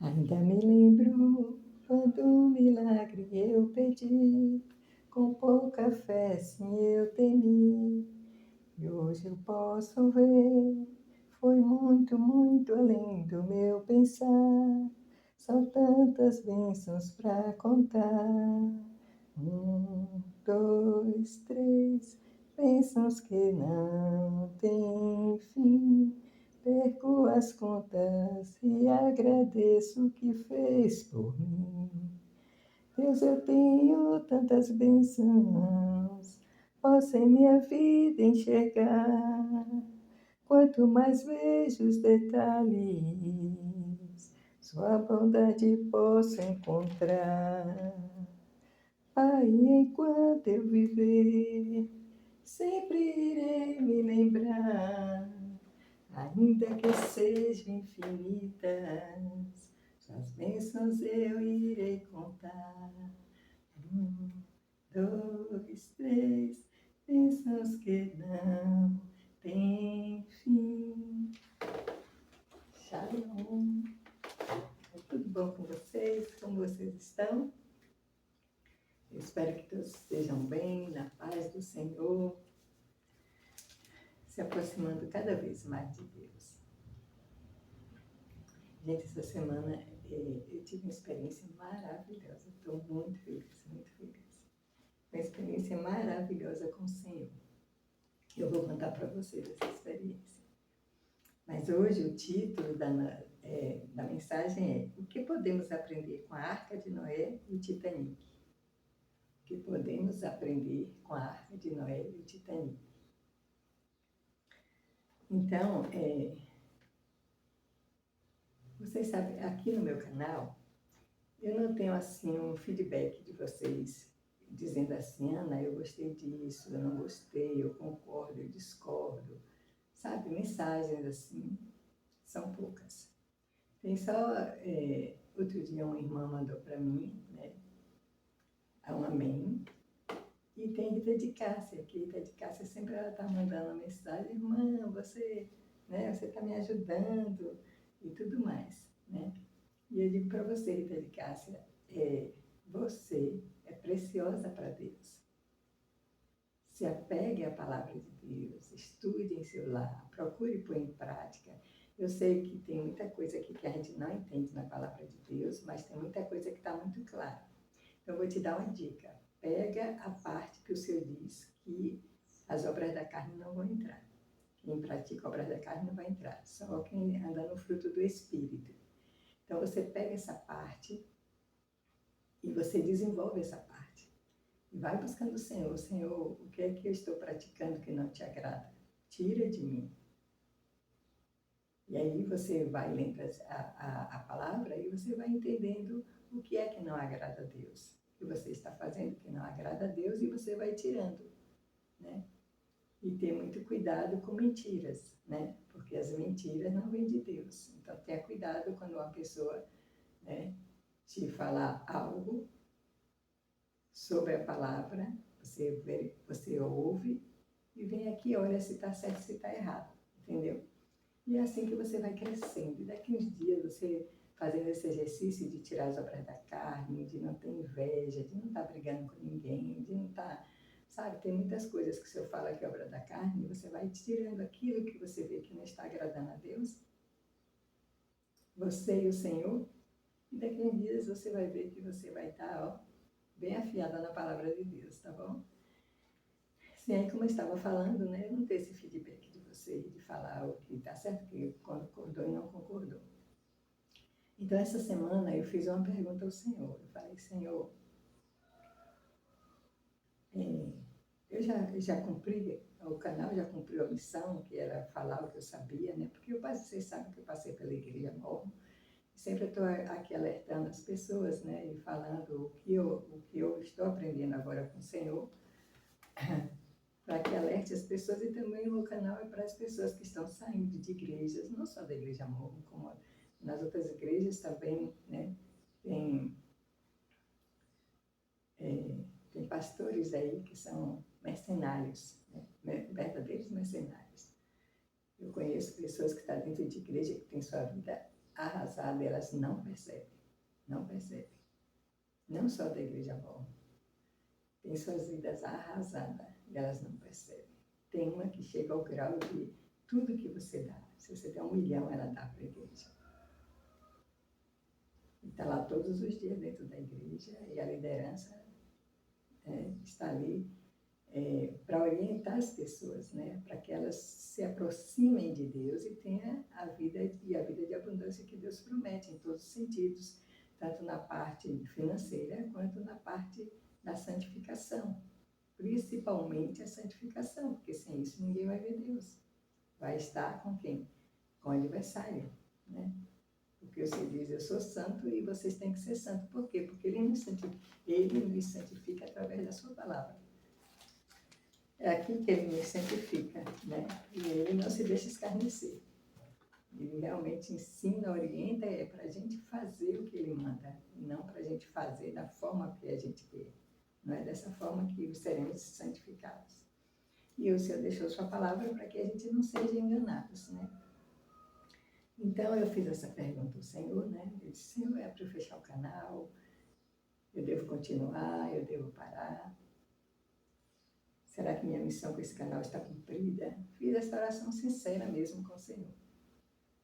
Ainda me lembro quando um milagre eu pedi, com pouca fé sim eu temi, e hoje eu posso ver, foi muito, muito além do meu pensar, são tantas bênçãos pra contar. Dois, três, bênçãos que não têm fim. Perco as contas e agradeço o que fez por mim. Deus, eu tenho tantas bênçãos, posso em minha vida enxergar. Quanto mais vejo os detalhes, sua bondade posso encontrar. Pai, enquanto eu viver, sempre irei me lembrar, ainda que sejam infinitas, suas bênçãos eu irei contar. Um, dois, três, bênçãos que não têm fim. Shalom. Tudo bom com vocês? Como vocês estão? Eu espero que todos estejam bem, na paz do Senhor, se aproximando cada vez mais de Deus. Gente, essa semana eu tive uma experiência maravilhosa. Estou muito feliz, muito feliz. Uma experiência maravilhosa com o Senhor. Eu vou contar para vocês essa experiência. Mas hoje o título da mensagem é: o que podemos aprender com a Arca de Noé e o Titanic? O que podemos aprender com a Arca de Noé e o Titanic? Então, vocês sabem, aqui no meu canal, eu não tenho assim um feedback de vocês dizendo assim: Ana, eu gostei disso, eu não gostei, eu concordo, eu discordo. Sabe, mensagens assim, são poucas. Tem só, outro dia uma irmã mandou para mim, né, um amém. E tem Rita de Cássia, que Rita de Cássia sempre ela está mandando uma mensagem: irmã, você está me ajudando e tudo mais, né? E eu digo para você, Rita de Cássia, você é preciosa para Deus. Se apegue à palavra de Deus, estude em seu lar, procure pôr em prática. Eu sei que tem muita coisa aqui que a gente não entende na palavra de Deus, mas tem muita coisa que está muito clara. Então, eu vou te dar uma dica. Pega a parte que o Senhor diz que as obras da carne não vão entrar. Quem pratica obras da carne não vai entrar, só quem anda no fruto do Espírito. Então, você pega essa parte e você desenvolve essa parte. E vai buscando o Senhor. Senhor, o que é que eu estou praticando que não te agrada? Tira de mim. E aí você vai lendo a palavra e você vai entendendo o que é que não agrada a Deus. O que você está fazendo que não agrada a Deus e você vai tirando, né? E ter muito cuidado com mentiras, né? Porque as mentiras não vêm de Deus. Então, tenha cuidado quando uma pessoa, né, te falar algo sobre a palavra, você ouve e vem aqui, olha se está certo, se está errado, entendeu? E é assim que você vai crescendo. E daqui uns dias você fazendo esse exercício de tirar as obras da carne, de não ter inveja, de não estar brigando com ninguém, de não estar... Sabe, tem muitas coisas que o Senhor fala que é obra da carne, e você vai tirando aquilo que você vê que não está agradando a Deus, você e o Senhor, e daqui uns dias você vai ver que você vai estar, ó, bem afiada na palavra de Deus, tá bom? Sim, aí como eu estava falando, né, eu não ter esse feedback de você, de falar o que está certo, que concordou e não concordou. Então, essa semana eu fiz uma pergunta ao Senhor. Eu falei: Senhor, eu já cumpri, o canal já cumpriu a missão, que era falar o que eu sabia, né? Porque vocês sabem que eu passei pela Igreja Mormon, e sempre estou aqui alertando as pessoas, né? E falando o que eu estou aprendendo agora com o Senhor, para que alerte as pessoas. E também o meu canal é para as pessoas que estão saindo de igrejas, não só da Igreja Mormon, como nas outras igrejas também, né? Tem pastores aí que são mercenários, né? Verdadeiros mercenários. Eu conheço pessoas que estão dentro de igreja, que têm sua vida arrasadas, elas não percebem. Não percebem. Não só da Igreja Borba. Tem suas vidas arrasadas e elas não percebem. Tem uma que chega ao grau de tudo que você dá. Se você der 1 milhão, ela dá para a igreja. E está lá todos os dias dentro da igreja e a liderança está ali para orientar as pessoas, né? Para que elas se aproximem de Deus e tenham a vida de abundância que Deus promete em todos os sentidos, tanto na parte financeira quanto na parte da santificação. Principalmente a santificação, porque sem isso ninguém vai ver Deus. Vai estar com quem? Com o adversário, né? Porque você diz, eu sou santo e vocês têm que ser santos. Por quê? Porque ele nos santifica através da sua palavra. É aqui que ele nos santifica, né? E ele não se deixa escarnecer. Ele realmente ensina, orienta, para a gente fazer o que ele manda, e não para a gente fazer da forma que a gente quer. Não é dessa forma que seremos santificados. E o Senhor deixou sua palavra para que a gente não seja enganados, né? Então, eu fiz essa pergunta ao Senhor, né? Eu disse, Senhor, é para eu fechar o canal? Eu devo continuar? Eu devo parar? Será que minha missão com esse canal está cumprida? Fiz essa oração sincera mesmo com o Senhor.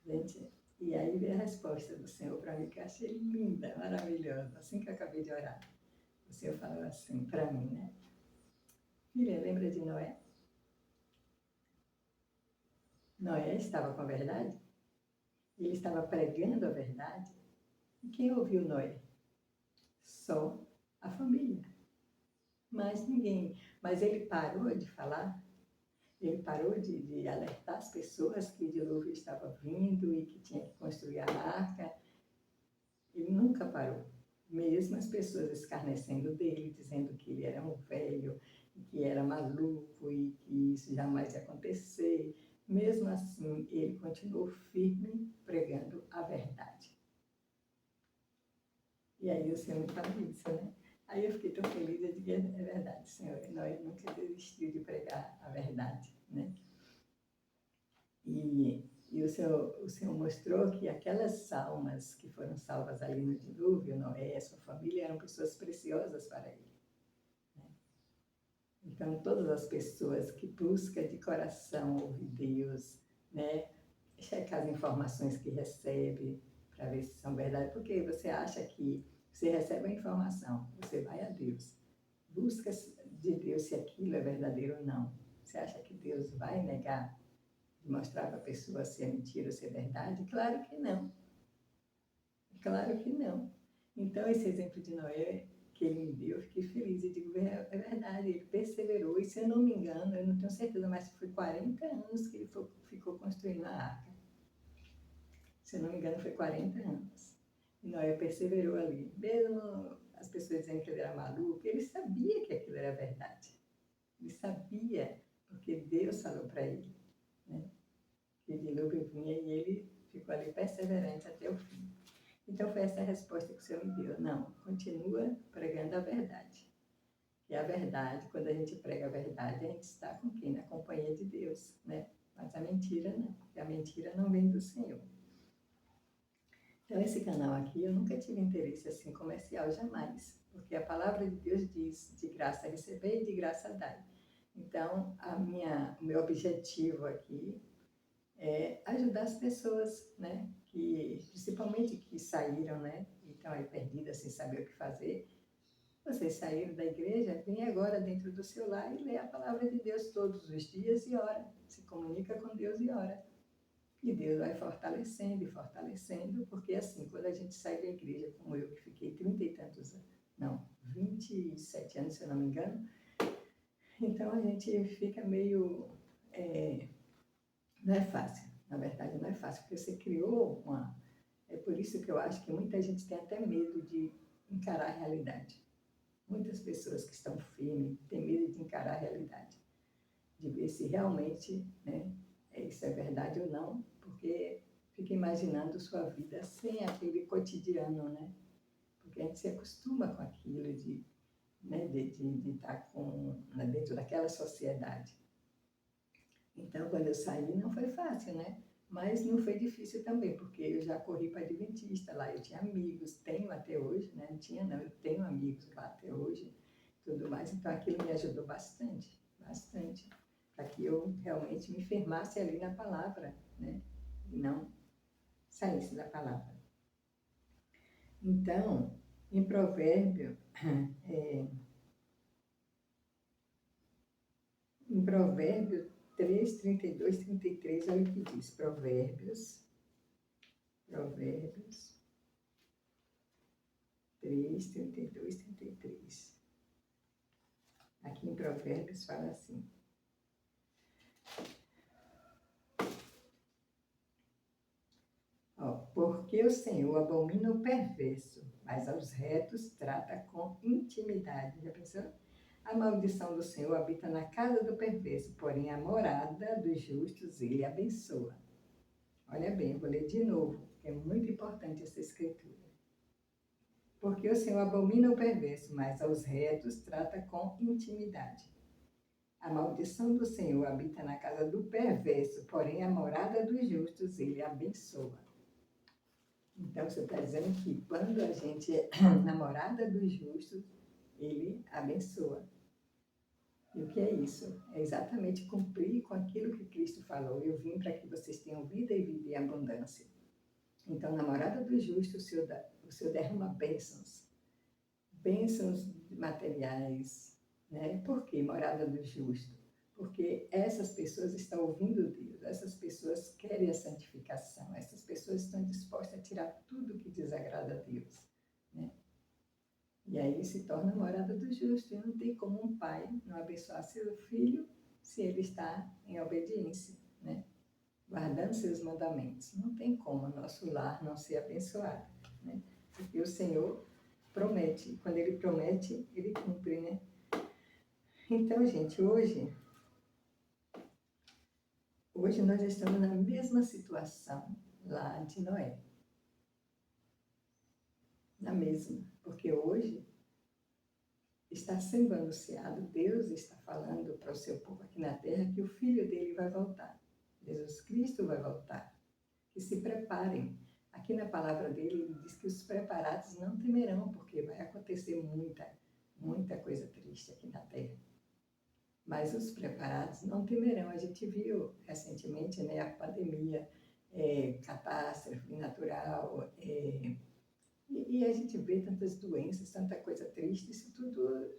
Gente, e aí veio a resposta do Senhor para mim, que eu achei linda, maravilhosa, assim que eu acabei de orar. O Senhor falou assim para mim, né? Filha, lembra de Noé? Noé estava com a verdade? Ele estava pregando a verdade? E quem ouviu Noé? Só a família. Mas ninguém. Mas ele parou de falar? Ele parou de alertar as pessoas que o dilúvio estava vindo e que tinha que construir a arca? Ele nunca parou. Mesmo as pessoas escarnecendo dele, dizendo que ele era um velho, que era maluco e que isso jamais ia acontecer. Mesmo assim, ele continuou firme pregando a verdade. E aí o Senhor me falou isso, né? Aí eu fiquei tão feliz, eu digo, é verdade, Senhor, Noé nunca desistiu de pregar a verdade, né? E o Senhor mostrou que aquelas almas que foram salvas ali no dilúvio, Noé e a sua família, eram pessoas preciosas para ele. Então, todas as pessoas que buscam de coração ouvir Deus, né? Checar as informações que recebe, para ver se são verdade, porque você acha que você recebe a informação, você vai a Deus, busca de Deus se aquilo é verdadeiro ou não. Você acha que Deus vai negar, mostrar para a pessoa se é mentira ou se é verdade? Claro que não. Claro que não. Então, esse exemplo de Noé que ele me deu, eu fiquei feliz. Eu digo, é verdade, ele perseverou. E se eu não me engano, eu não tenho certeza, mas foi 40 anos que ele ficou construindo a arca. Se eu não me engano, foi 40 anos. E Noé perseverou ali. Mesmo as pessoas dizendo que ele era maluco, ele sabia que aquilo era verdade. Ele sabia, porque Deus falou para ele, né? Que o dilúvio vinha e ele ficou ali perseverante até o fim. Então, foi essa a resposta que o Senhor me deu. Não, continua pregando a verdade. E a verdade, quando a gente prega a verdade, a gente está com quem? Na companhia de Deus, né? Mas a mentira não, porque a mentira não vem do Senhor. Então, esse canal aqui, eu nunca tive interesse assim comercial, jamais. Porque a palavra de Deus diz, de graça receber e de graça dar. Então, o meu objetivo aqui é ajudar as pessoas, né? Principalmente que saíram, né? E estão aí perdidas sem saber o que fazer. Vocês saíram da igreja, vem agora dentro do seu lar e lê a palavra de Deus todos os dias e ora. Se comunica com Deus e ora. E Deus vai fortalecendo e fortalecendo, porque assim, quando a gente sai da igreja, como eu que fiquei 30 e tantos anos, não, 27 anos, se eu não me engano, então a gente fica meio... não é fácil, na verdade não é fácil, porque você criou uma... É por isso que eu acho que muita gente tem até medo de encarar a realidade. Muitas pessoas que estão firmes têm medo de encarar a realidade, de ver se realmente, né, isso é verdade ou não, porque fica imaginando sua vida sem aquele cotidiano, né? Porque a gente se acostuma com aquilo de estar dentro daquela sociedade. Então, quando eu saí, não foi fácil, né? Mas não foi difícil também, porque eu já corri para Adventista lá, eu tinha amigos, tenho até hoje, né? Não tinha não, eu tenho amigos lá até hoje, tudo mais. Então aquilo me ajudou bastante, bastante, para que eu realmente me firmasse ali na palavra, né? E não saísse da palavra. Então, em em Provérbio 3, 32, 33, olha o que diz, Provérbios 3, 32, 33. Aqui em Provérbios fala assim: ó, porque o Senhor abomina o perverso, mas aos retos trata com intimidade. Já pensou? A maldição do Senhor habita na casa do perverso, porém a morada dos justos ele abençoa. Olha bem, eu vou ler de novo, porque é muito importante essa escritura. Porque o Senhor abomina o perverso, mas aos retos trata com intimidade. A maldição do Senhor habita na casa do perverso, porém a morada dos justos ele abençoa. Então você está dizendo que quando a gente é namorada dos justos, ele abençoa. E o que é isso? É exatamente cumprir com aquilo que Cristo falou. Eu vim para que vocês tenham vida e vida em abundância. Então, namorada do justo, o Senhor derrama bênçãos. Bênçãos materiais. Né? Por que morada do justo? Porque essas pessoas estão ouvindo Deus, essas pessoas querem a santificação, essas pessoas estão dispostas a tirar tudo que desagrada a Deus. Né? E aí se torna morada do justo. E não tem como um pai não abençoar seu filho se ele está em obediência, né? Guardando seus mandamentos. Não tem como o nosso lar não ser abençoado, né? Porque o Senhor promete. Quando Ele promete, Ele cumpre, né? Então, gente, hoje nós estamos na mesma situação lá de Noé. Na mesma. Porque hoje está sendo anunciado, Deus está falando para o seu povo aqui na terra que o Filho dele vai voltar. Jesus Cristo vai voltar. Que se preparem. Aqui na palavra dele, ele diz que os preparados não temerão, porque vai acontecer muita coisa triste aqui na terra. Mas os preparados não temerão. A gente viu recentemente, né, a pandemia, catástrofe natural, e a gente vê tantas doenças, tanta coisa triste, isso tudo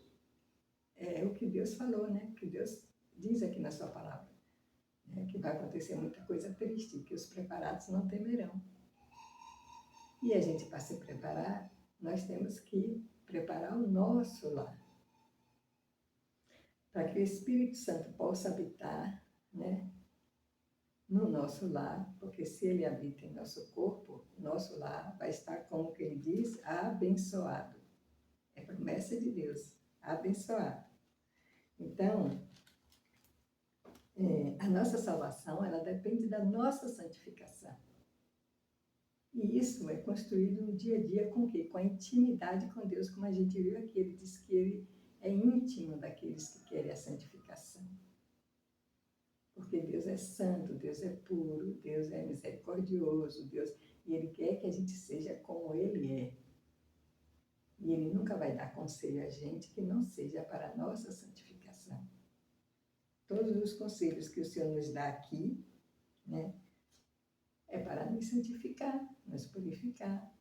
é o que Deus falou, né? O que Deus diz aqui na sua palavra. Né? Que vai acontecer muita coisa triste, que os preparados não temerão. E a gente, para se preparar, nós temos que preparar o nosso lar. Para que o Espírito Santo possa habitar, né, no nosso lar, porque se ele habita em nosso corpo, nosso lar vai estar, como que ele diz, abençoado. É promessa de Deus, abençoado. Então, a nossa salvação, ela depende da nossa santificação. E isso é construído no dia a dia com o quê? Com a intimidade com Deus, como a gente viu aqui. Ele diz que ele é íntimo daqueles que querem a santificação. Porque Deus é santo, Deus é puro, Deus é misericordioso, e Ele quer que a gente seja como Ele é. E Ele nunca vai dar conselho a gente que não seja para a nossa santificação. Todos os conselhos que o Senhor nos dá aqui, né, é para nos santificar, nos purificar.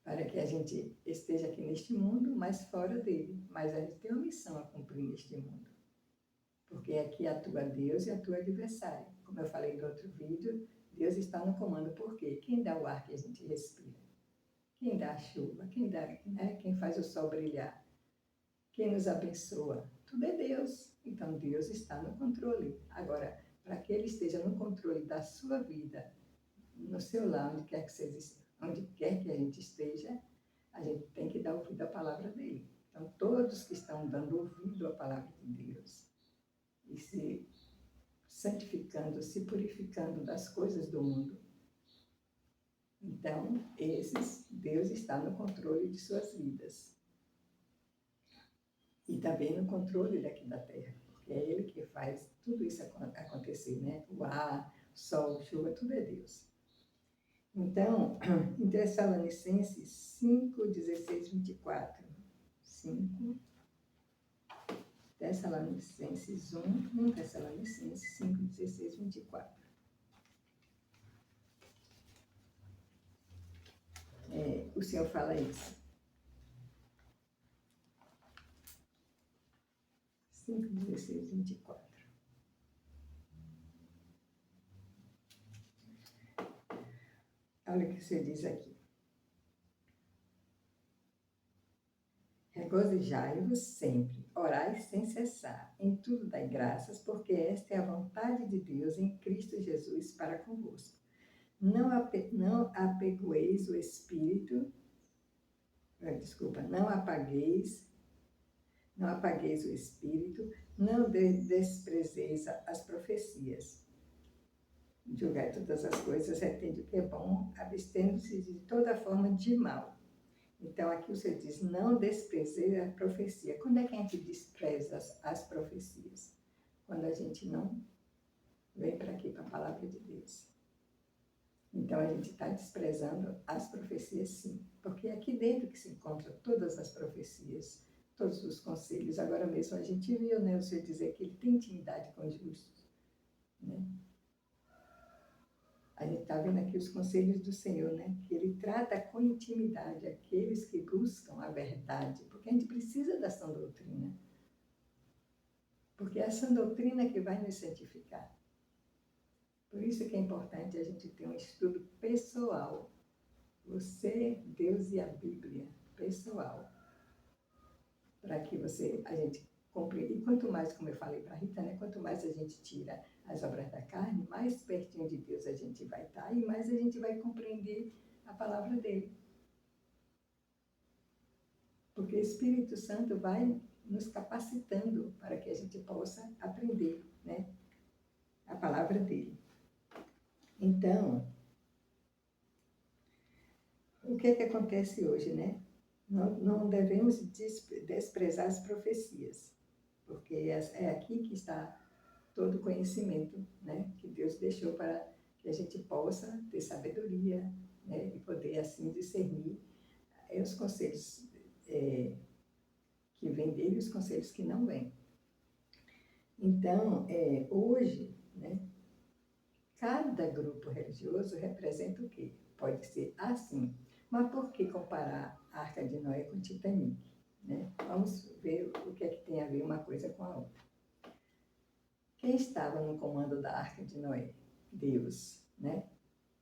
Para que a gente esteja aqui neste mundo, mas fora dele. Mas a gente tem uma missão a cumprir neste mundo. Porque aqui atua Deus e atua adversário. Como eu falei no outro vídeo, Deus está no comando. Por quê? Quem dá o ar que a gente respira? Quem dá a chuva? Quem faz o sol brilhar? Quem nos abençoa? Tudo é Deus. Então Deus está no controle. Agora, para que Ele esteja no controle da sua vida, no seu lar, onde quer que a gente esteja, a gente tem que dar ouvido à palavra dele. Então, todos que estão dando ouvido à palavra de Deus e se santificando, se purificando das coisas do mundo, então, Deus está no controle de suas vidas. E também no controle daqui da terra. porque é Ele que faz tudo isso acontecer, né? O ar, o sol, chuva, tudo é Deus. Então, em Tessalonicenses 5, 16, 24. 5, Tessalonicenses 1 Tessalonicenses 5, 16, 24. O Senhor fala isso. 5, 16, 24. Olha o que você diz aqui. Regozijai-vos sempre, orai sem cessar, em tudo dai graças, porque esta é a vontade de Deus em Cristo Jesus para convosco. Não apegueis o Espírito, não apagueis o Espírito, não desprezeis as profecias. Julgai todas as coisas, retende o que é bom, abstendo-se de toda forma de mal. Então, aqui você diz, não desprezei a profecia. Quando é que a gente despreza as profecias? Quando a gente não vem para aqui, para a palavra de Deus. Então, a gente está desprezando as profecias, sim. Porque é aqui dentro que se encontram todas as profecias, todos os conselhos. Agora mesmo a gente viu, né, o Senhor dizer que Ele tem intimidade com os justos, né? A gente está vendo aqui os conselhos do Senhor, né? Que Ele trata com intimidade aqueles que buscam a verdade, porque a gente precisa da sã doutrina. Porque é a sã doutrina que vai nos santificar. Por isso que é importante a gente ter um estudo pessoal. Você, Deus e a Bíblia, pessoal. Para que a gente compreenda. E quanto mais, como eu falei para a Rita, né? Quanto mais a gente tira as obras da carne, mais pertinho de Deus a gente vai estar e mais a gente vai compreender a palavra dele. Porque o Espírito Santo vai nos capacitando para que a gente possa aprender, né, a palavra dele. Então, o que é que acontece hoje, né? Não devemos desprezar as profecias, porque é aqui que está todo o conhecimento, né, que Deus deixou para que a gente possa ter sabedoria, né, e poder assim discernir os conselhos que vêm dele e os conselhos que não vêm. Então, hoje, né, cada grupo religioso representa o quê? Pode ser assim. Mas por que comparar a Arca de Noé com o Titanic? Né? Vamos ver o que é que tem a ver uma coisa com a outra. Quem estava no comando da Arca de Noé? Deus, né?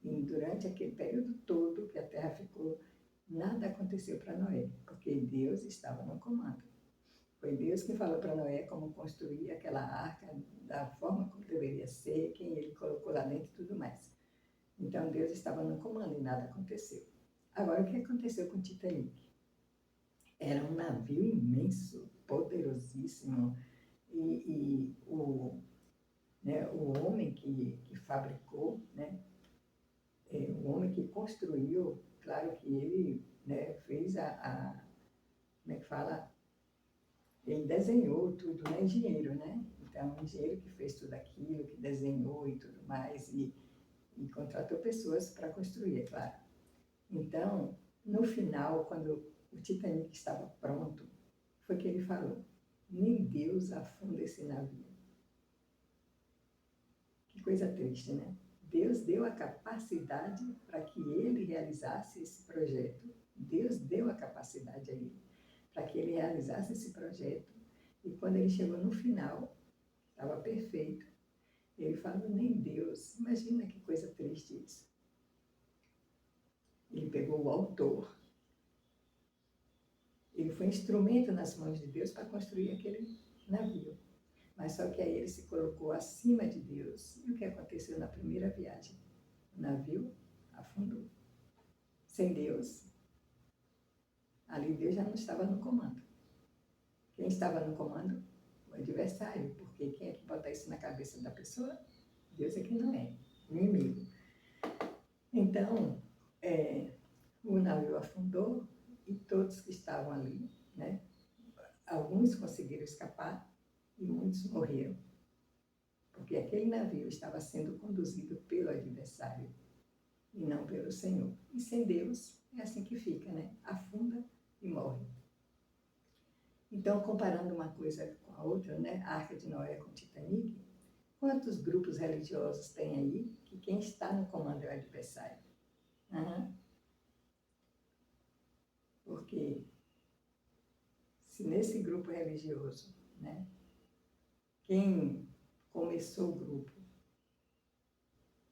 E durante aquele período todo que a terra ficou, nada aconteceu para Noé, porque Deus estava no comando. Foi Deus que falou para Noé como construir aquela arca, da forma como deveria ser, quem ele colocou lá dentro e tudo mais. Então Deus estava no comando e nada aconteceu. Agora, o que aconteceu com o Titanic? Era um navio imenso, poderosíssimo, e o homem que fabricou, né, o homem que construiu, claro que ele, né, fez como é que fala? Ele desenhou tudo, né, engenheiro, né? Então, engenheiro que fez tudo aquilo, que desenhou e tudo mais, e contratou pessoas para construir, é claro. Então, no final, quando o Titanic estava pronto, foi que ele falou, nem Deus afunda esse navio. Que coisa triste, né? Deus deu a capacidade para que ele realizasse esse projeto. Deus deu a capacidade a ele para que ele realizasse esse projeto. E quando ele chegou no final, estava perfeito, ele falou, nem Deus. Imagina que coisa triste isso. Ele pegou o autor. Ele foi instrumento nas mãos de Deus para construir aquele navio. Mas só que aí ele se colocou acima de Deus. E o que aconteceu na primeira viagem? O navio afundou. Sem Deus, ali Deus já não estava no comando. Quem estava no comando? O adversário. Porque quem é que bota isso na cabeça da pessoa? Deus é que não é. O inimigo. Então, o navio afundou e todos que estavam ali, né? Alguns conseguiram escapar e muitos muitos morreram, porque aquele navio estava sendo conduzido pelo adversário e não pelo Senhor. E sem Deus é assim que fica, né? Afunda e morre. Então, comparando uma coisa com a outra, né? A Arca de Noé com o Titanic, quantos grupos religiosos tem aí que quem está no comando é o adversário? Porque se nesse grupo religioso, né, quem começou o grupo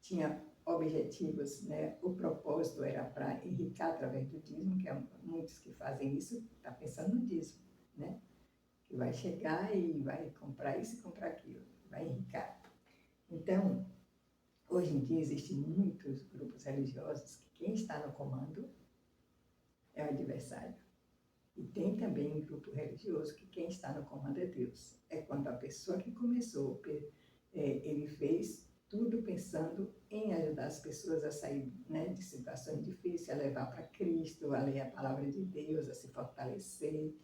tinha objetivos, né, o propósito era para enriquecer através do dízimo, que é muitos que fazem isso, está pensando no dízimo, né, que vai chegar e vai comprar isso e comprar aquilo, vai enriquecer. Então, hoje em dia existem muitos grupos religiosos que quem está no comando é o adversário. E tem também um grupo religioso que quem está no comando é Deus. É quando a pessoa que começou, ele fez tudo pensando em ajudar as pessoas a sair, né, de situações difíceis, a levar para Cristo, a ler a palavra de Deus, a se fortalecer.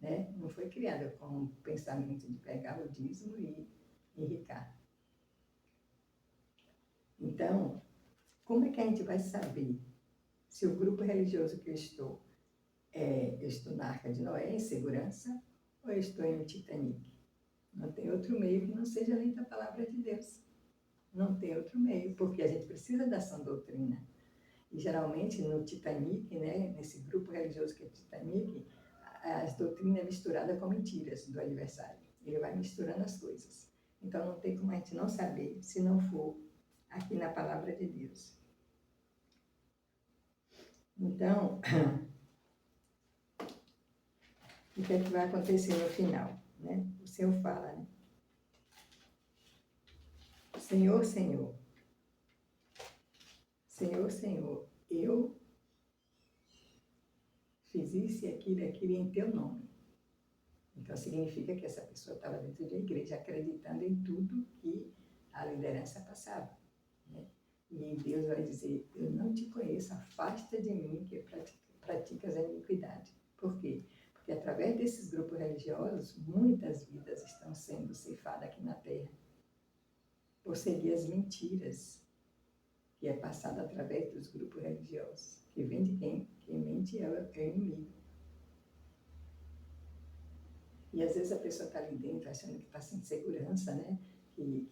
Né? Não foi criada com o pensamento de pegar o dízimo e enriquecer. Então, como é que a gente vai saber se o grupo religioso que eu estou na Arca de Noé, em segurança, ou eu estou em um Titanic? Não tem outro meio que não seja além da palavra de Deus. Não tem outro meio, porque a gente precisa da sã doutrina. E geralmente no Titanic, né, nesse grupo religioso que é o Titanic, as doutrinas é misturada com mentiras do adversário. Ele vai misturando as coisas. Então não tem como a gente não saber se não for aqui na palavra de Deus. Então, o que é que vai acontecer no final? Né? O Senhor fala, né? Senhor, Senhor, Senhor, Senhor, eu fiz isso e aquilo em teu nome. Então significa que essa pessoa estava dentro da igreja acreditando em tudo que a liderança passava. Né? E Deus vai dizer, eu não te conheço, afasta de mim que praticas a iniquidade. Por quê? Porque através desses grupos religiosos, muitas vidas estão sendo ceifadas aqui na Terra. Por seguir as mentiras que é passada através dos grupos religiosos. Que vem de quem? Quem mente é o inimigo. E às vezes a pessoa está ali dentro achando que está sem segurança, né? Eu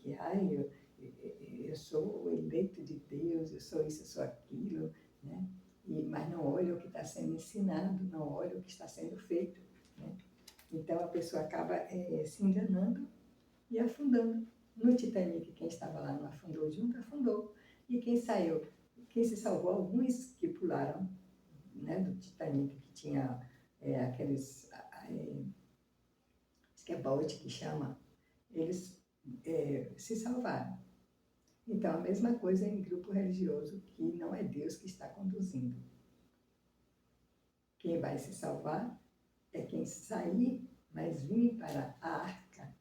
sou o eleito de Deus, eu sou isso, eu sou aquilo, né? Mas não olha o que está sendo ensinado, não olha o que está sendo feito. Né? Então a pessoa acaba se enganando e afundando. No Titanic, quem estava lá não afundou junto, afundou. E quem saiu, quem se salvou, alguns que pularam, né, do Titanic, que tinha aqueles, acho que é bote que chama, eles se salvaram. Então, a mesma coisa em grupo religioso, que não é Deus que está conduzindo. Quem vai se salvar é quem sair, mas vir para a arca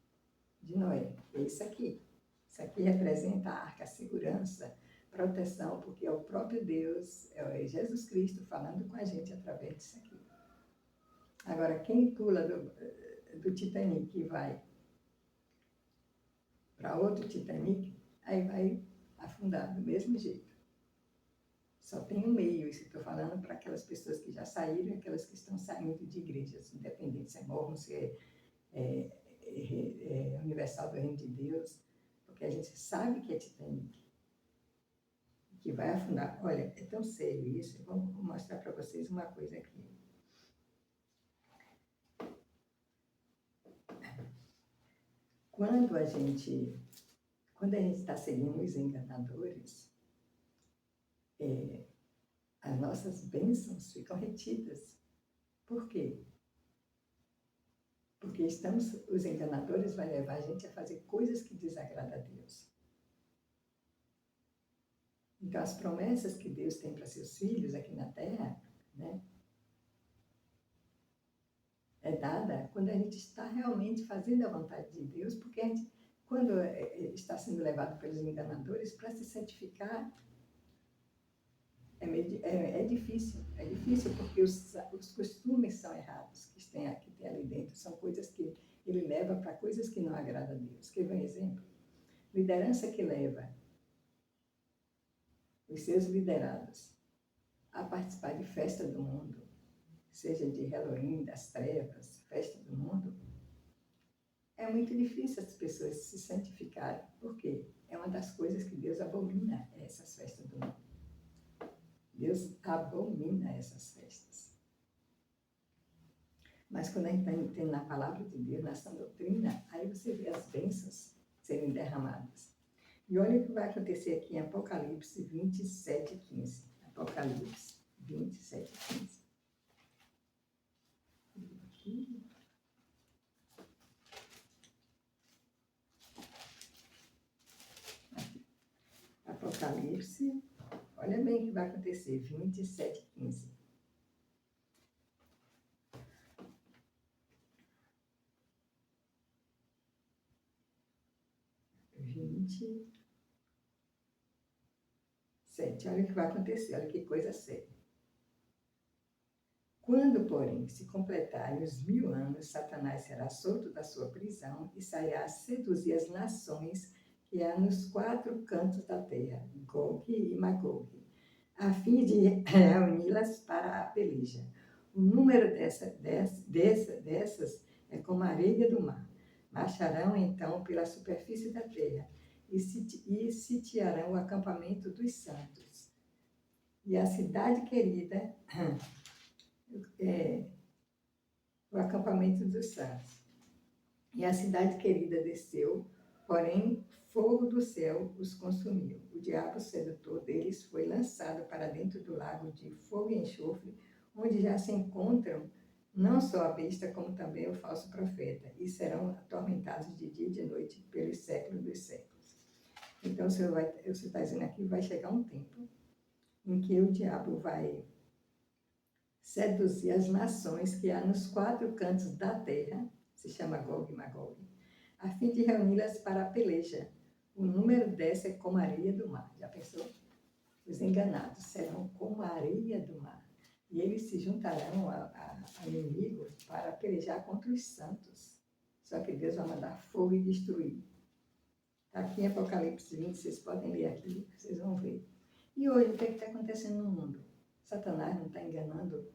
de Noé. É isso aqui. Isso aqui representa a arca, a segurança, proteção, porque é o próprio Deus, é Jesus Cristo falando com a gente através disso aqui. Agora, quem pula do Titanic e vai para outro Titanic, aí vai afundar do mesmo jeito. Só tem um meio, isso estou falando para aquelas pessoas que já saíram e aquelas que estão saindo de igrejas, independente se é mormon, se é Universal do Reino de Deus, porque a gente sabe que é Titanic, que vai afundar. Olha, é tão sério isso, eu vou mostrar para vocês uma coisa aqui. Quando a gente está seguindo os enganadores, as nossas bênçãos ficam retidas. Por quê? Porque os enganadores vão levar a gente a fazer coisas que desagradam a Deus. Então, as promessas que Deus tem para seus filhos aqui na Terra, né, é dada quando a gente está realmente fazendo a vontade de Deus, porque a gente, quando está sendo levado pelos enganadores, para se santificar, é difícil porque os costumes são errados que tem ali dentro, são coisas que ele leva para coisas que não agradam a Deus. Quer ver um exemplo? Liderança que leva os seus liderados a participar de festa do mundo, seja de Halloween, das trevas, festa do mundo, é muito difícil as pessoas se santificarem. Por quê? É uma das coisas que Deus abomina, essas festas do mundo. Deus abomina essas festas. Mas quando a gente está entendendo na palavra de Deus, na sã doutrina, aí você vê as bênçãos serem derramadas. E olha o que vai acontecer aqui em Apocalipse 27:15. Apocalipse 27:15. Aqui. Apocalipse, olha bem o que vai acontecer, 27:15. 27, olha o que vai acontecer, olha que coisa séria. Quando, porém, se completarem os 1000 anos, Satanás será solto da sua prisão e sairá a seduzir as nações que há nos 4 cantos da terra, Gog e Magog, a fim de reuni-las para a peleja. O número dessas é como a areia do mar. Marcharão, então, pela superfície da terra e sitiarão o acampamento dos santos. E a cidade querida... o acampamento dos santos. E a cidade querida desceu, porém fogo do céu os consumiu. O diabo sedutor deles foi lançado para dentro do lago de fogo e enxofre, onde já se encontram não só a besta, como também o falso profeta, e serão atormentados de dia e de noite pelos séculos dos séculos. Então, você está dizendo aqui, vai chegar um tempo em que o diabo vai seduzir as nações que há nos 4 cantos da terra, se chama Gog e Magog, a fim de reuni-las para a peleja. O número dessa é como a areia do mar. Já pensou? Os enganados serão como a areia do mar. E eles se juntarão ao inimigo para pelejar contra os santos. Só que Deus vai mandar fogo e destruir. Aqui em Apocalipse 20, vocês podem ler aqui, vocês vão ver. E hoje, o que está acontecendo no mundo? Satanás não está enganando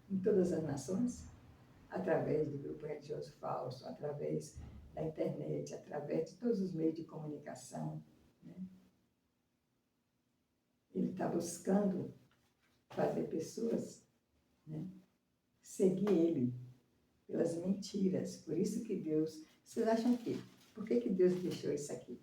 em todas as nações? Através de grupo religioso falso, através da internet, através de todos os meios de comunicação. Né? Ele está buscando fazer pessoas, né, seguir ele pelas mentiras. Por isso que Deus... Vocês acham que? Por que Deus deixou isso aqui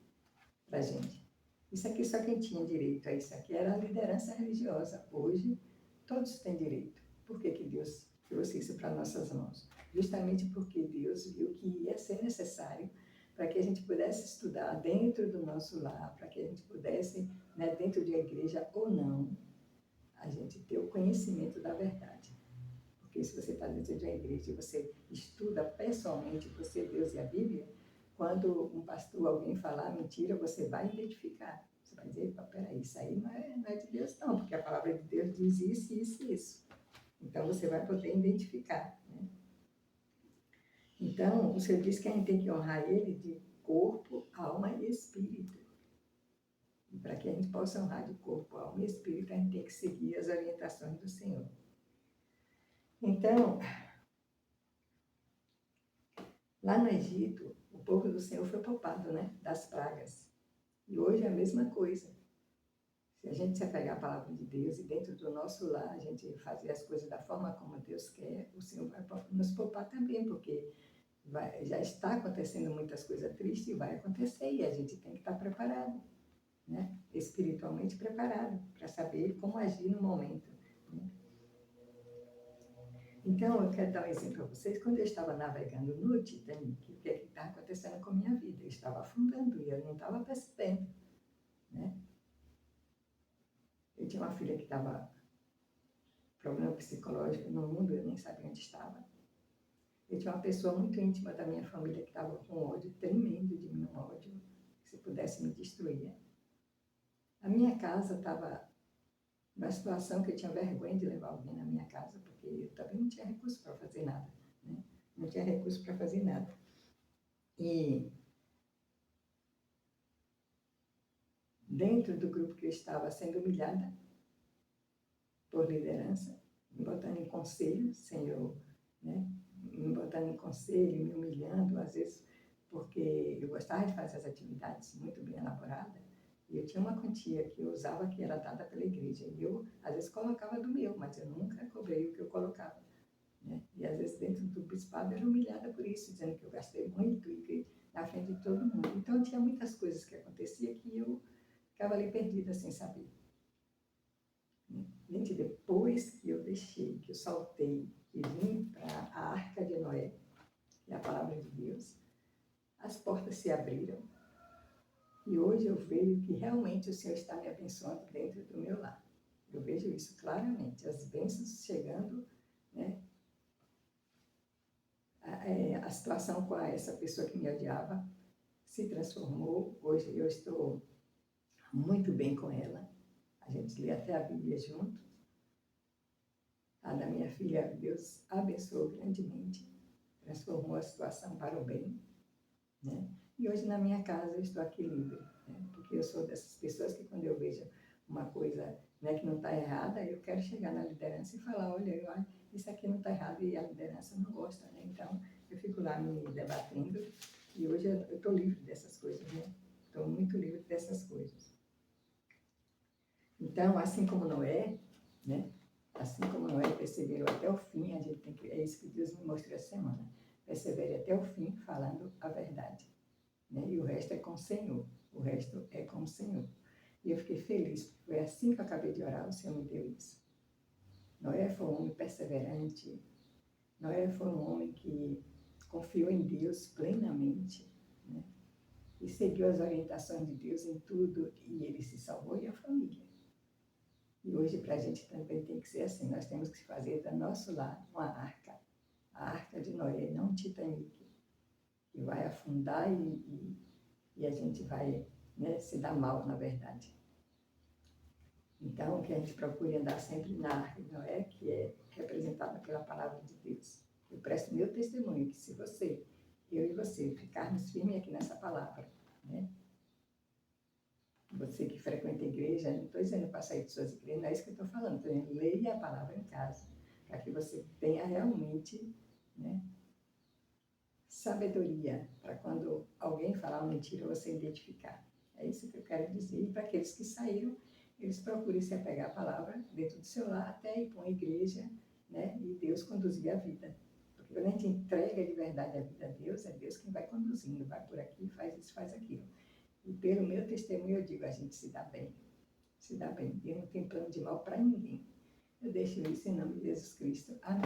para a gente? Isso aqui só quem tinha direito a isso aqui era a liderança religiosa. Hoje, todos têm direito. Por que Deus trouxe isso para nossas mãos? Justamente porque Deus viu que ia ser necessário para que a gente pudesse estudar dentro do nosso lar, para que a gente pudesse, né, dentro de uma igreja ou não, a gente ter o conhecimento da verdade. Porque se você está dentro de uma igreja e você estuda pessoalmente você, Deus e a Bíblia, quando um pastor, alguém falar mentira, você vai identificar. Você vai dizer, peraí, isso aí não é de Deus não, porque a palavra de Deus diz isso, isso e isso. Então, você vai poder identificar. Né? Então, o Senhor diz que a gente tem que honrar Ele de corpo, alma e espírito. E para que a gente possa honrar de corpo, alma e espírito, a gente tem que seguir as orientações do Senhor. Então, lá no Egito, o povo do Senhor foi poupado, né, das pragas. E hoje é a mesma coisa. Se a gente se apegar à palavra de Deus e dentro do nosso lar, a gente fazer as coisas da forma como Deus quer, o Senhor vai nos poupar também, porque já está acontecendo muitas coisas tristes e vai acontecer, e a gente tem que estar preparado, né? Espiritualmente preparado, para saber como agir no momento. Né? Então, eu quero dar um exemplo para vocês. Quando eu estava navegando no Titanic, o que estava acontecendo com a minha vida? Eu estava afundando e eu não estava percebendo. Né? Eu tinha uma filha que estava com problema psicológico no mundo, eu nem sabia onde estava. Eu tinha uma pessoa muito íntima da minha família que estava com um ódio tremendo de mim, um ódio que se pudesse me destruir. A minha casa estava numa situação que eu tinha vergonha de levar alguém na minha casa, porque eu também não tinha recurso para fazer nada. Né? não tinha recurso para fazer nada. E dentro do grupo que eu estava sendo humilhada por liderança, me botando em conselho, sem eu, né, me botando em conselho, me humilhando, às vezes, porque eu gostava de fazer as atividades muito bem elaboradas, e eu tinha uma quantia que eu usava que era dada pela igreja, e eu, às vezes, colocava do meu, mas eu nunca cobrei o que eu colocava. Né? E, às vezes, dentro do bispado, eu era humilhada por isso, dizendo que eu gastei muito e que na frente de todo mundo. Então, tinha muitas coisas que aconteciam que eu ficava ali perdida, sem saber. Gente, depois que eu deixei, que eu saltei, que vim para a Arca de Noé, que é a palavra de Deus, as portas se abriram. E hoje eu vejo que realmente o Senhor está me abençoando dentro do meu lar. Eu vejo isso claramente, as bênçãos chegando, né? A situação com essa pessoa que me odiava se transformou. Hoje eu estou muito bem com ela. A gente lê até a Bíblia junto. A da minha filha, Deus abençoou grandemente, transformou a situação para o bem, né? E hoje na minha casa eu estou aqui livre, né? Porque eu sou dessas pessoas que quando eu vejo uma coisa, né, que não está errada, eu quero chegar na liderança e falar, olha, isso aqui não está errado e a liderança não gosta, né? Então eu fico lá me debatendo e hoje eu estou livre dessas coisas, né? Estou muito livre dessas coisas. Então, assim como Noé, né? Assim como Noé perseverou até o fim, a gente tem que, é isso que Deus me mostrou essa semana. Persevere até o fim, falando a verdade. Né? E o resto é com o Senhor. O resto é com o Senhor. E eu fiquei feliz, porque foi assim que eu acabei de orar, o Senhor me deu isso. Noé foi um homem perseverante. Noé foi um homem que confiou em Deus plenamente, né? E seguiu as orientações de Deus em tudo, e ele se salvou e a família. E hoje, para a gente também tem que ser assim, nós temos que fazer do nosso lar uma arca. A arca de Noé, não um Titanic, que vai afundar e a gente vai, né, se dar mal, na verdade. Então, que a gente procure andar sempre na arca de Noé, que é representada pela palavra de Deus. Eu presto meu testemunho, que se você, eu e você, ficarmos firmes aqui nessa palavra, né? Você que frequenta a igreja, não estou dizendo para sair de suas igrejas, não é isso que eu estou falando, estou dizendo, leia a palavra em casa, para que você tenha realmente, né, sabedoria, para quando alguém falar uma mentira, você identificar. É isso que eu quero dizer. E para aqueles que saíram, eles procurem se apegar à palavra dentro do seu lar, até ir para uma igreja, né, e Deus conduzir a vida. Porque quando a gente entrega de verdade a vida a Deus, é Deus quem vai conduzindo, vai por aqui, faz isso, faz aquilo. E pelo meu testemunho eu digo, a gente se dá bem. Se dá bem. Deus não tem plano de mal para ninguém. Eu deixo isso em nome de Jesus Cristo. Amém.